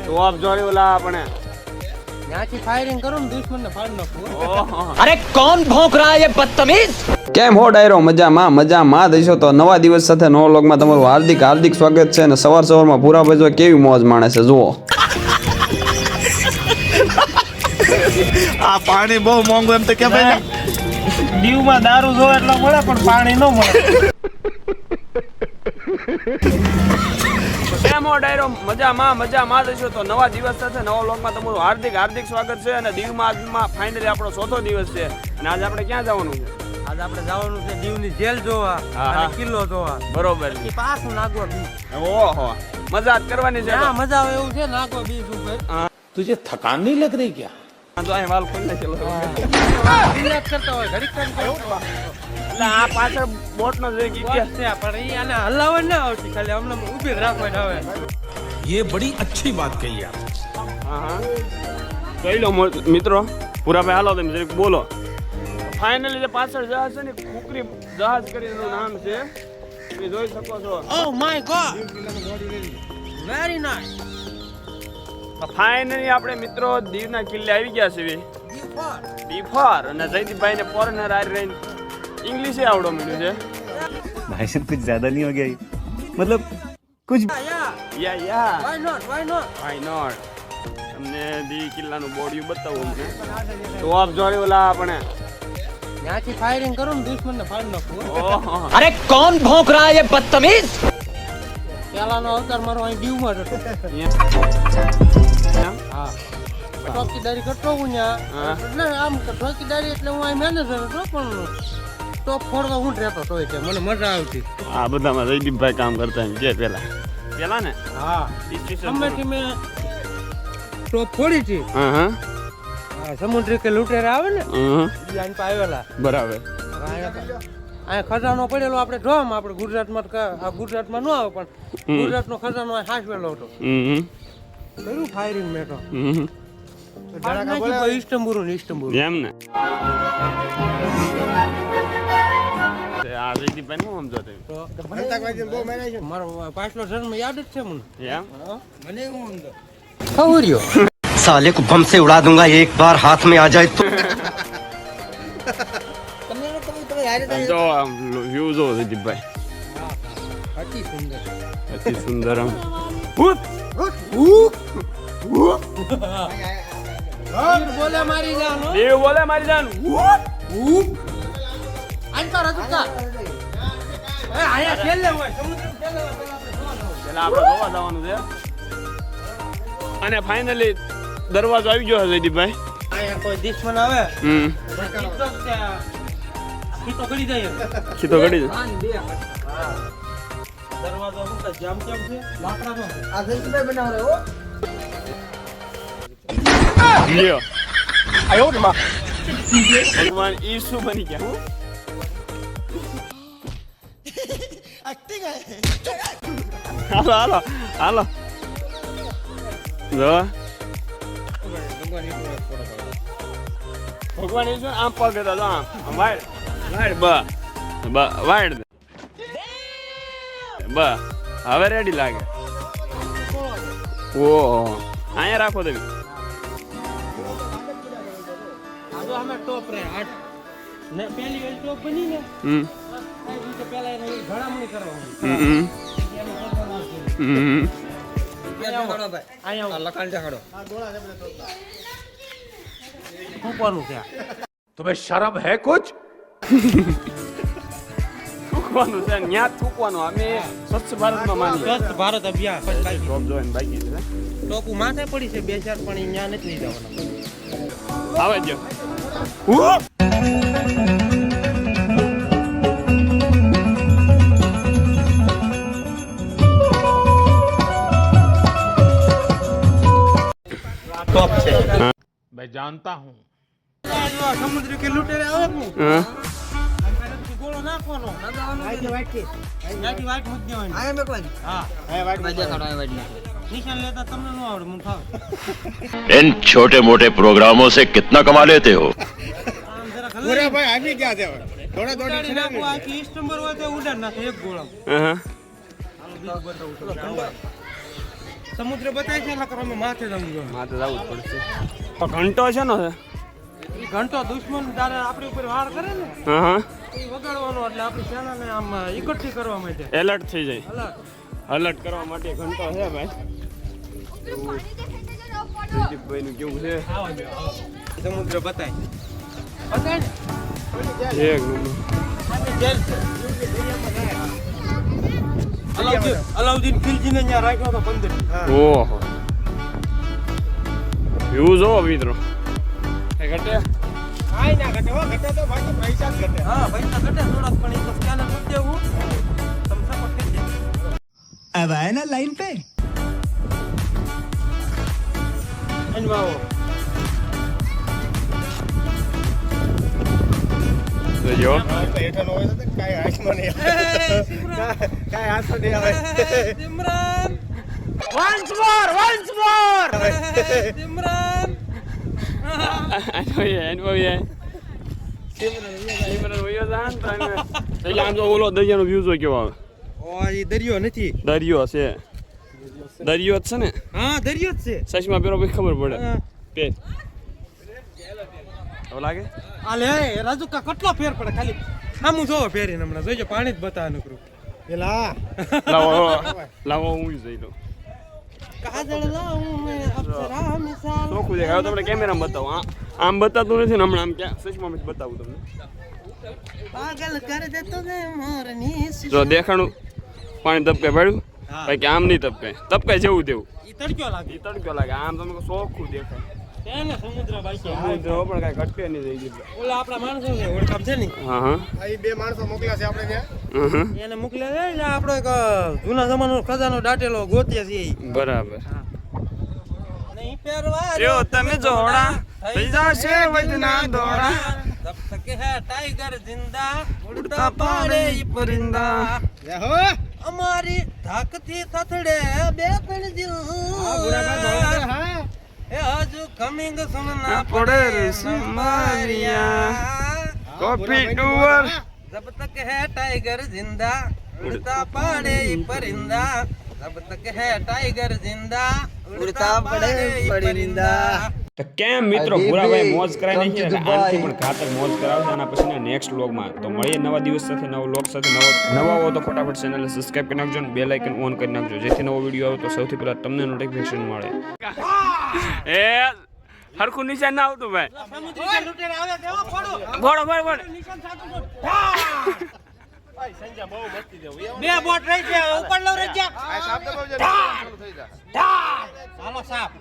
ટોપ જોડી ઓલા આપણે ત્યાંથી ફાયરિંગ કરો ને દુશ્મન ને ફાડી નાખો. अरे कौन भौंक रहा है ये बदतमीज? કેમ હો ડાયરો મજામાં દઈશો તો નવા દિવસ સાથે નવા વ્લોગમાં તમારું હાર્દિક સ્વાગત છે અને સવારમાં પૂરા બજો કેવી મોજ માણે છે જુઓ. આ પાણી બહુ મોંઘું એમ તો કે ભાઈ દીવમાં દારૂ જોવે એટલે મળે પણ પાણી ન મળે. કેમ હો ડાયરો મજામાં દઈશો તો નવા દિવસ સાથે નવા વ્લોગમાં તમારું હાર્દિક સ્વાગત છે. અને દીવમાં ફાઇનલી આપણો ચોથો દિવસ છે અને આજે આપણે ક્યાં જવાનું છે? આજે આપણે જવાનું છે દીવની જેલ જોવા અને કિલ્લો જોવા. બરોબર. એ પાછું નાગવા બીચ. ઓહો મજા જ કરવાની છે. હા મજા આવે એવું છે નાગવા બીચ ઉપર. तुझे थकान नहीं लग रही क्या? તો અહીં વાલ ખોલી નાખેલો. બિંદાસ કરતા હોય ઘડીક કામ કરો. એટલે આ પાછળ બોટનો જે ઇતિહાસ છે પણ એ આને હલાવવા ના આવતી ખાલી અમને ઊભી જ રાખવાની આવે. ये बड़ी अच्छी बात कही आप. હા કહી લો મિત્રો પૂરા ભાઈ હાલો તમે જરીક બોલો. ફાઇનલી જે પાછળ જહાજ છે ને કુકરી જહાજ કરીને નામ છે એ જોઈ શકો છો. Oh my God very nice. Finally આપણે મિત્રો દીવના કિલ્લે આવી ગયા છે. ડી4 અને જયદીપભાઈ ને ફોરેનર આ રહીને ઇંગ્લિશ આવડો મળ્યું છે. भाई साहब कुछ ज्यादा नहीं हो गया ये? मतलब कुछ યા વાય નોટ વાય નોટ. તમને દી કિલ્લાનું બોડિયું બતાવું અમને. તો આપ જોડી ઓલા આપણે ત્યાંથી ફાયરિંગ કરો ને દુશ્મન ને ફાડી નાખો. ઓહો अरे कौन भौंक रहा है ये बदतमीज? પેલાનો અવતાર મારો અહીં દીવમાં હતો. હા ચોકીદારી કરતો હું ત્યાં એટલે આમ ચોકીદારી એટલે હું અહીં મેનેજર હતો પણ ટોપ ફોડવા હું જ રહેતો તોય તે મને મજા આવતી. આ બધામાં જયદીપભાઈ કામ કરતા એમ કે પેલા ને હા ઈસવીસન ગમેથી મેં ટોપ ફોડી હતી. હા સમુદ્રી કે લૂંટેરા આવે ને હા એ અહીં આવેલા. બરાબર. અહીંયા ખજાનો પડેલો આપણે જોવામાં આપણે ગુજરાતમાં ન આવે પણ ગુજરાતનો ખજાનો અહીં હાંસવેલો હતો. કયું ફાયરિંગ મેં તો ઇસ્ટંબુલ એમ ને આ જયદીપભાઈ નું સમજો તમે મારો પાછલો જન્મ યાદ જ છે મને. એમ ખવર્યો साले को बम से उड़ा दूंगा एक बार हाथ में आ जाए तो. જો આમ વ્યૂ જો જયદીપભાઈ અતિ સુંદર આમ બોલે મારી જાનો દેવ બોલે મારી જાન આંતા રતુકા એ આયા છેલ્લે હોય સમુદ્ર છેલ્લે હોય પેલા આપણે જોવા જવાનું છે. અને ફાઇનલી દરવાજો આવી ગયો છે જયદીપભાઈ. આયા કોઈ દુશ્મન આવે ખીતો ગળી જાય. ખીતો ગળી જાય. દરવાજો હું તો જામ કેમ છે લાકડાનો આ જયદીપભાઈ બનાવ રે હો લ્યો આયો ને ભગવાન ઈસુ બની ગયા. હાલો જો ભગવાન ઈસુ આમ પગ હતા જો આમ વાઈડ હવે રેડી લાગે. ઓહો અહીંયા રાખો તમે. આજો અમે ટોપ રે આઠ ને પહેલી વાર ટોપ બની ને આ રીતે પહેલા એને ઘડામણી કરવાની. આયા લખાણ દેખાડો ઉપરનું છે. तुम्हें शर्म है कुछ? થૂકવાનું છે ન્યા થૂકવાનું. અમે સ્વચ્છ ભારતમાં માનીએ. સ્વચ્છ ભારત અભિયાન ટોપ જોઈને બાકી છે. ટોપુ માથે પડી છે બે ચાર પણ અહીંયા નથી લઈ જવાના. આવે જો ટોપ છે. मैं जानता हूँ. સમુદ્ર કે લૂંટેરે આવે ને હા ગોળો નાખવાનો વાઈટ મુદ્દે હોય આયા મેકવાની. હા વાઈટ દેખાડો વાઈટ નિશાન લેતા તમને ન આવડે મને ફાવે. इन छोटे मोटे प्रोग्रामों से कितना कमा लेते हो? આમ જરા પૂરા ભાઈ આવી ગયા છે થોડા થોડા નાખો આખી ઈસ્ટ નંબર હોય તો ઉડાડ નાખે એક ગોળો. હા સમુદ્ર બતાય છે એટલે અમે માથે જવું જોઈએ. માથે જવું જ પડશે. તો ઘંટો છે ને એ ઘંટો દુશ્મન તારે આપણી ઉપર વાર કરે ને હા હા એ વગાડવાનો એટલે આપણી સેનાને આમ એકઠી કરવા માટે એલર્ટ થઈ જાય. અલગ અલર્ટ કરવા માટે ઘંટો છે ભાઈ. ભાઈનું કેવું છે સમુદ્ર બતાય બતાય ને એક નંબર. અલાઉદ્દીન ખિલજીને ત્યાં રાખ્યો હતો 15 દી. ઓહો વ્યૂ જો મિત્રો એ ઘટે કાંઈ ના ઘટે હો, ઘટે તો બાકી પૈસા જ ઘટે. હા પૈસા ઘટે થોડાક પણ એ તો સ્કેનર મૂકી દેવું તમે સપોર્ટ કરી દેજો. अब आए ना लाइन पे અજમાવો. જો સિમરન વન્સ મોર સિમરન એટલે આમ તો ઓલો દરિયાનો વ્યૂ જો કેવો આવે. ઓ એ દરિયો નથી. દરિયો છે દરિયો જ છે ને હા દરિયો જ છે. સચમાં પેલો ભાઈ ખબર પડે હા. કે એવું લાગે આ લે રાજુકા કેટલો ફેર પડે ખાલી આમું જોવો ફેરીને હમણાં જોઈજો પાણી જ બતાવે નકરું. એલા લાવો હું જઈ લઉં. કાજળ લાવું મેં અપ્સરા મિસાલ. ચોખ્ખું દેખાય તમને કેમેરામાં બતાવું. આમ બતાતું નથી ને હમણાં આમ ક્યાં સચમાં બતાવું તમને. પાગલ કર દેતો ને મોરની જો દેખાણું પાણી તપકાય પડ્યું ભાઈ કે આમ નહીં તપકાય જેવું તેવું ઈ તડક્યો લાગે. એ તડક્યો લાગે આમ તમને ચોખ્ખું દેખાય. તેને સમુદ્ર બાકી સમુદ્ર પણ કાંઈ ઘટકે નહીં થઈ ગયું. ઓલા આપણા માણસો છે ઓળખામ છે ને હા હા એને મોકલ્યા છે એટલે આપણો એક જૂના જમાનો ખજાનો દાટેલો ગોતીએ છીએ ઈ. બરાબર નહીં પહેરવા જો તમે જોડા થઈ જશે વચના દોડા તબ તક હે ટાઈગર જિંદા ઉડતા પાડે ઈ પરિંદા અમારી ધાકથી સથડે બે પણજીલ એ હજુ કમિંગ સુનના પડે રે સુમારિયા કોફી ડુઅર जब तक है टाइगर जिंदा उड़ता पड़े परिंदा जब तक है टाइगर जिंदा उड़ता पड़े परिंदा. તો કેમ મિત્રો ભૂરાભાઈ મોજ કરાવી નાખી એટલે આનાથી પણ ઘાતક મોજ કરાવશે આના પછીના નેક્સ્ટ વ્લોગમાં. તો મળીએ નવા દિવસ સાથે નવો વ્લોગ સાથે નવા હો તો ફટાફટ ચેનલને સબસ્ક્રાઇબ કરી નાખજો અને બેલ આઇકન ઓન કરી નાખજો જેથી નવો વિડીયો આવે તો સૌથી પહેલા તમને નોટિફિકેશન મળે. એ હરખું નિશાન ના આવતું ભાઈ. સમુદ્રી લૂંટેરા આવે દેવો ફોડો ફોડો નિશાન સાચું ફોડ. બે બોટ રહી છે ઉપર લો રહી ગયા. હાલો સાપ.